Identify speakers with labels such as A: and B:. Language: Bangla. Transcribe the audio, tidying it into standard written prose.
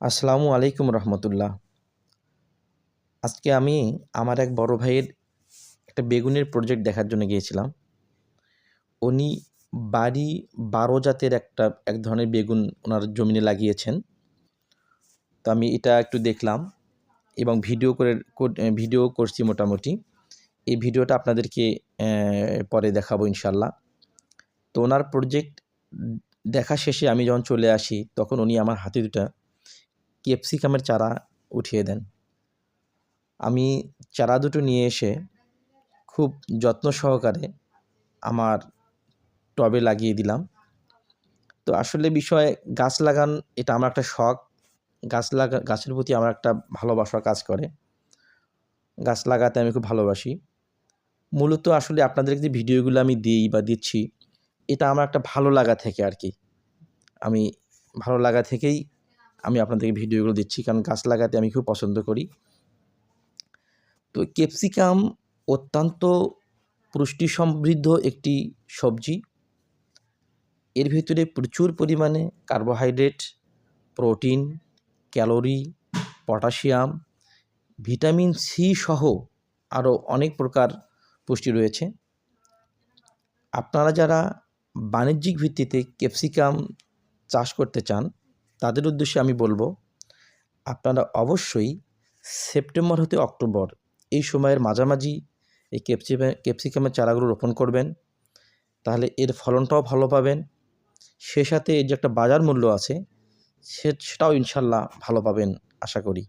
A: আসসালামু আলাইকুম রহমতুল্লাহ। আজকে আমি আমার এক বড় ভাইয়ের একটা বেগুনের প্রজেক্ট দেখার জন্য গিয়েছিলাম। উনি বাড়ি ১২ জাতের এক ধরনের বেগুন ওনার জমিনে লাগিয়েছেন। তো আমি এটা একটু দেখলাম এবং ভিডিও করছি মোটামুটি। এই ভিডিওটা আপনাদেরকে পরে দেখাবো ইনশাল্লাহ। তো ওনার প্রজেক্ট দেখা শেষে আমি যখন চলে আসি তখন উনি আমার হাতে দুটা ক্যাপসিকামের চারা উঠিয়ে দেন। আমি চারা দুটো নিয়ে এসে খুব যত্ন সহকারে আমার টবে লাগিয়ে দিলাম। তো আসলে বিষয় গাছ লাগান এটা আমার একটা শখ। গাছের প্রতি আমার একটা ভালোবাসা কাজ করে। গাছ লাগাতে আমি খুব ভালোবাসি। মূলত আসলে আপনাদেরকে যে ভিডিওগুলো আমি দিই বা দিচ্ছি, এটা আমার একটা ভালো লাগা থেকে আর কি। আমি ভালো লাগা থেকেই আমি আপনাদেরকে ভিডিওগুলো দিচ্ছি, কারণ গাছ লাগাতে আমি খুব পছন্দ করি। তো ক্যাপসিকাম অত্যন্ত পুষ্টি সমৃদ্ধ একটি সবজি। এর ভিতরে প্রচুর পরিমাণে carbohydrate, protein, calorie, potassium, vitamin C সহ আরও অনেক প্রকার পুষ্টি রয়েছে। আপনারা যারা বাণিজ্যিক ভিত্তিতে ক্যাপসিকাম চাষ করতে চান, তাদের উদ্দেশ্যে আমি বলবো, আপনারা অবশ্যই সেপ্টেম্বর হতে অক্টোবর এই সময়ের মাঝামাঝি এই ক্যাপসিকামের চারাগুলো রোপণ করবেন। তাহলে এর ফলনটাও ভালো পাবেন, সে সাথে এর যে একটা বাজার মূল্য আছে সেটাও ইনশাল্লাহ ভালো পাবেন আশা করি।